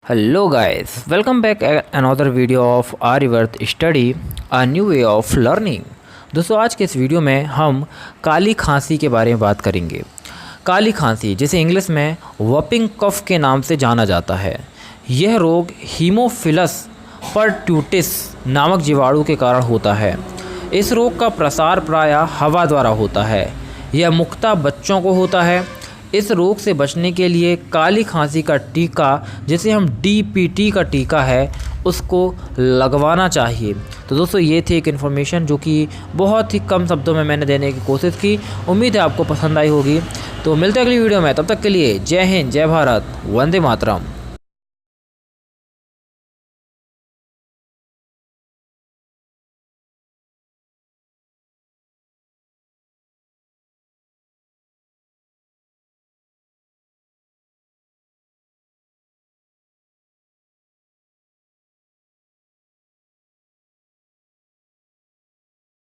Hello guys, welcome back another video of Aryavart Study, a new way of learning। दोस्तों आज के इस video में हम काली खांसी के बारे में बात करेंगे। काली खांसी जिसे इंग्लिश में वपिंग कफ के नाम से जाना जाता है, यह रोग हीमोफिलस परट्यूटिस नामक जीवाणु के कारण होता है। इस रोग का प्रसार प्रायः हवा द्वारा होता है। यह मुख्यतः बच्चों को होता है। इस रोग से बचने के लिए काली खांसी का टीका, जिसे हम DPT का टीका है, उसको लगवाना चाहिए। तो दोस्तों ये थी एक इन्फॉर्मेशन जो कि बहुत ही कम शब्दों में मैंने देने की कोशिश की। उम्मीद है आपको पसंद आई होगी। तो मिलते हैं अगली वीडियो में, तब तक के लिए जय हिंद, जय भारत, वंदे मातरम।